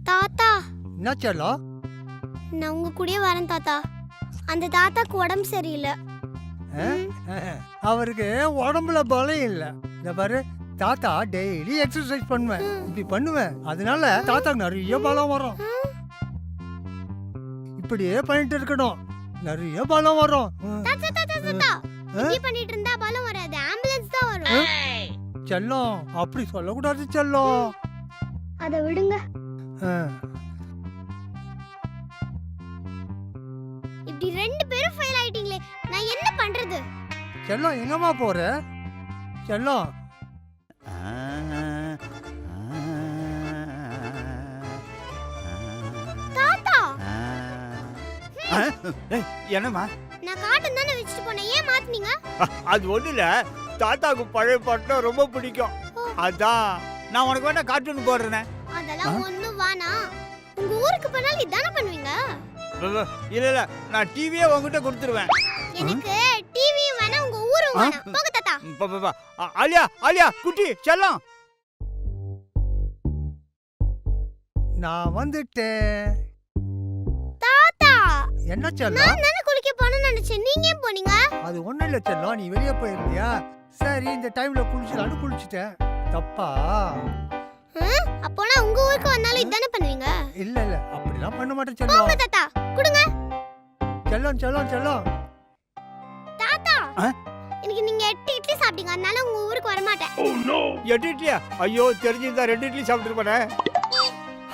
தாத்தா, என்ன செல்லம்? நான் உங்க கூடயே வரேன் தாத்தா. அந்த தாத்தாக்கு உடம்பு சரியில்லை. அவருக்கு உடம்புல பலம் இல்ல. இந்த பாரு, தாத்தா டெய்லி எக்ஸசைஸ் பண்ணுவேன், இப்படி பண்ணுவேன். அதனால தாத்தாக்கு நிறைய பலம் வரும். இப்படியே பண்ணிட்டு இருக்கணும், நிறைய பலம் வரும். தாத்தா தாத்தா தாத்தா, இப்படி பண்ணிட்டு இருந்தா பலம் வராது, ஆம்புலன்ஸ் தான் வரும். செல்லம், அப்படி சொல்லக்கூடாது செல்லம். அத விடுங்க. இப்படி ரெண்டு பேரும் ஃபெயில் ஆயிட்டீங்களே, நான் என்ன பண்றது? செல்லம், எங்கம்மா போற? செல்லம், தாத்தா, என்னம்மா? நான் காட்டன் தானே வச்சிட்டு போனேன், ஏன் மாத்துனீங்க? அது ஒண்ணு இல்ல, தாத்தாக்கு பழைய பாட்டுனா ரொம்ப பிடிக்கும், அதான் நான் உனக்கு வேணா கார்ட்டூன் போடுறேனே. அதெல்லாம் ஒண்ணும் வேணா. உங்க ஊருக்கு போனாலும் இதானே பண்ணுவீங்க? இல்ல இல்ல, நான் டிவியே உங்ககிட்ட கொடுத்துருவேன். எனக்கு டிவி வேணா, உங்க ஊரும் வேணா. போங்க தாத்தா. ஆலியா ஆலியா குட்டி செல்லம், நான் வந்துட்டேன். தாத்தா, என்ன செல்லம்? நான் தானே குளிக்க போறேன்னு நினைச்சேன், நீங்க ஏன் போனீங்க? அது ஒண்ணும் இல்ல செல்லம், நீ வெளியே போயிருந்தியா? சரி, இந்த டைம்ல குளிச்சலான்னு குளிச்சிட்டேன். தப்பா? அப்போனா உங்க ஊருக்கு வந்தாலும் இதானே பண்ணுவீங்க? இல்ல இல்ல, அப்படிலாம் பண்ண மாட்டேன் போங்க செல்லம். தாத்தா, குடுங்க. செல்லம் செல்லம் செல்லம். தாத்தா, இன்னைக்கு நீங்க 8 இட்லி சாப்பிட்டீங்க, அதனால உங்க ஊருக்கு வர மாட்டேன். 8 இட்லியா? ஐயோ, தெரிஞ்சிருந்தா 2 இட்லி சாப்பிட்டு போனேன்.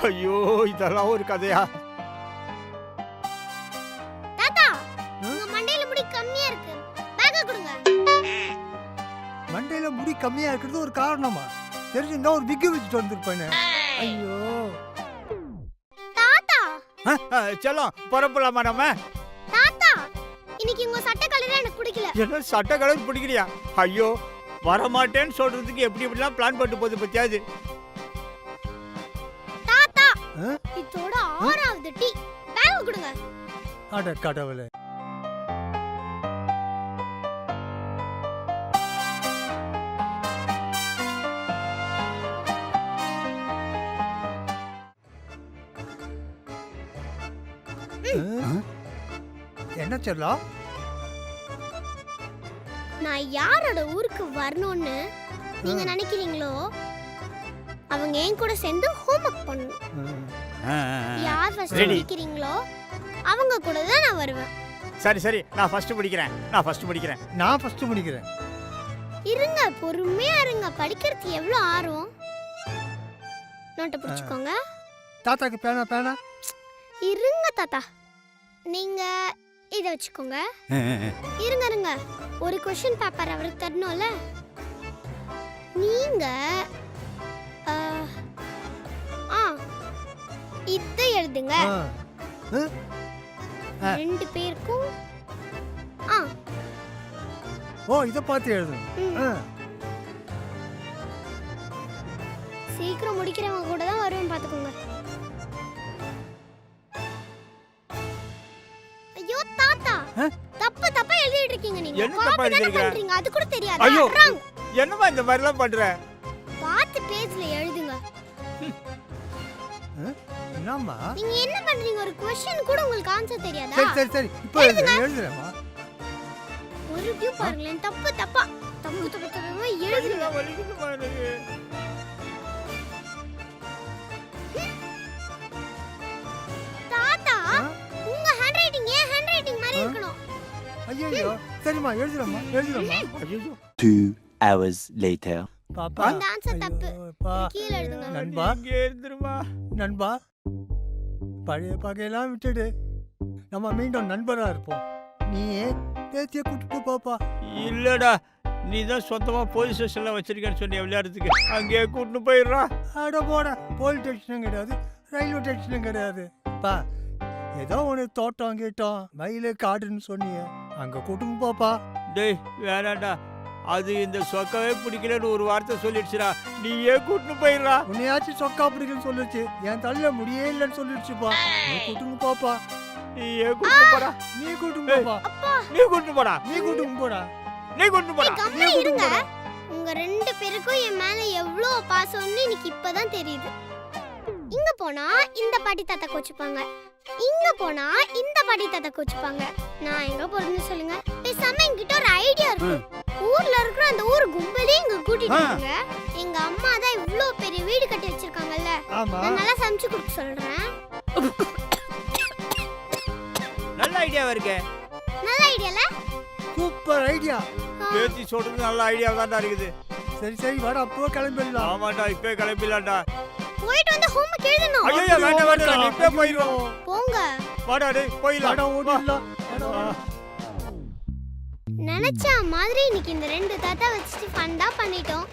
ஐயோ, இதெல்லாம் ஒரு கதையா? தாத்தா, உங்க மண்டையில முடி கம்மியா இருக்கு, பேக்க கொடுங்க. மண்டையில முடி கம்மியா இருக்கிறது ஒரு காரணமா? தெரிஞ்சிருந்தா ஒரு பிக்கு வச்சுட்டு வந்திருப்பேனே. ஐயோ தாத்தா, செல்லம், பரப்பலாமா நம்ம? தாத்தா, இன்னைக்கு உங்க சட்டை கலர் எனக்கு பிடிக்கல. என்ன சட்டை கலர் பிடிக்கலையா? ஐயோ, வரமாட்டேன்னு சொல்றதுக்கு எப்படி எப்படிலாம் பிளான் போட்டு போகுது பத்தியாது. தாத்தா, இதோட 6வது டீ, பேக்க கொடுங்க. அட கடவுளே. என்ன செல்லம்? நான் யாரோட ஊருக்கு வரணும்னு நீங்க நினைக்கிறீங்களோ அவங்க என் கூட சேர்ந்து ஹோம்வொர்க் பண்ணணும். யார் ஃபர்ஸ்ட் படிக்கிறீங்களோ அவங்க கூட தான் நான் வருவேன். சரி சரி, நான் ஃபர்ஸ்ட் படிக்கிறேன். நான் ஃபர்ஸ்ட் படிக்கிறேன். இருங்க, பொறுமையா இருங்க, படிக்கிறது எவ்வளவு ஆர்வம். நோட்டை பிடிச்சுக்கோங்க. தாத்தாக்கு பேனா பேனா. இருங்க தாத்தா, நீங்க இத வச்சுக்கோங்க. இருங்க இருங்க, ஒரு क्वेश्चन பேப்பர் அவருக்கு தரணும்ல. நீங்க இத எழுதுங்க. 2 பேருக்கும். ஓ, இத பார்த்து எழுதணும். சீக்கிரம் முடிக்கிறவங்க கூட தான் வருவேன், பாத்துக்கோங்க. ஐயோ தாத்தா, தப்பு தப்பா எழுதிட்டு இருக்கீங்க நீங்க. என்ன தப்பா எழுதிருக்கீங்க? அது கூட தெரியாது. ஐயோ, என்னமா இந்த மாதிரி எல்லாம் பண்ற? பாத்து பேஜ்ல எழுதுங்க. என்னம்மா நீங்க என்ன பண்றீங்க? ஒரு क्वेश्चन கூட உங்களுக்கு ஆன்சர் தெரியாதா? சரி சரி சரி, இப்போ எழுதுறேம்மா. ஒரு வியூ பாருங்களேன், தப்பு தப்பா தப்பு தப்பு தப்பா எழுதுங்க. வலிக்குது பாருங்க. தாத்தா, உங்க ஹேண்ட் ரைட்டிங் ஏன் ஹேண்ட் ரைட்டிங் மாதிரி இருக்கணும். ஐயோ, சரிம்மா, எழுதுறேம்மா. ஐயோ. 2 hours later. பாப்பா, அந்த ஆன்சர் தப்பு. கீழ எழுதுங்க. நண்பா, இங்க இருந்துருமா? நண்பா, பழைய பகையெல்லாம் விட்டுடு, நம்ம மீண்டும் நண்பரா இருப்போம். நீ பேத்திய கூட்டிட்டு பாப்பா. இல்லடா, நீ தான் சொந்தமா போலீஸ் ஸ்டேஷன்ல வச்சிருக்கேன்னு சொன்னிய விளையாடுறதுக்கு, அங்கேயே கூட்டிட்டு போயிடுறா. அட போட, போலீஸ் ஸ்டேஷனும் கிடையாது, ரயில்வே ஸ்டேஷனும் கிடையாது. பா, ஏதோ ஒன்று தோட்டம் கேட்டோம், மயிலு காடுன்னு சொன்னிய, அங்க கூட்டுங்க பாப்பா. டேய் வேணாண்டா, அது இந்த சொக்கவே பிடிக்கலன்னு ஒரு வார்த்தை சொல்லிடுச்சுடா, நீயே கூட்டிட்டு போயிடுறா. உன்னையாச்சும் சொக்கா பிடிக்குன்னு சொல்லிடுச்சு, என் தலையில முடியே இல்லைன்னு சொல்லிடுச்சுப்பா. நீ கூட்டுங்க பாப்பா. நீயே கூட்டிட்டு போடா. நீ கூட்டுங்க பாப்பா. நீ கூட்டிட்டு போடா. நீ கூட்டுங்க போடா. நீ கூட்டிட்டு போடா. கம்முனு இருங்க. உங்க ரெண்டு பேருக்கும் என் மேல எவ்வளோ பாசம்னு எனக்கு இப்பதான் தெரியுது. இங்க போனா இந்த பாட்டி தாத்தா கோச்சுப்பாங்க, இங்க போனா இந்த பாட்டி தாத்தா கோச்சுப்பாங்க. நான் எங்க போறேன்னு சொல்லுங்க. பேசாம என்கிட்ட ஒரு ஐடியா இருக்கு. ஊர்ல இருக்கிற அந்த ஊர் கும்பலே இங்க கூட்டிட்டு வாங்க. எங்க அம்மா தான் இவ்ளோ பெரிய வீடு கட்டி வச்சிருக்காங்கல்ல, நான் நல்லா சமைச்சு கொடுக்க சொல்றேன். நல்ல ஐடியாவா இருக்கே. நல்ல ஐடியால? Super idea. பேசி சொல்றது நல்ல ஐடியாவா தான் இருக்குது. சரி சரி வாடா அப்போ கிளம்பிடலாம். ஆமாடா இப்பவே கிளம்பிடலாம்டா. போயிட்டு வந்து ஹோம்வொர்க் எழுதணும். ஐயோ வேண்டாம் வேண்டாம் இப்பவே போயிடுவோம். போங்க. வாடா டேய் போயிடலாம். வாடா ஓடிடலாம். நினைச்ச மாதிரி இன்னைக்கு இந்த ரெண்டு தாத்தா வச்சுட்டு ஃபன் தான் பண்ணிட்டோம்.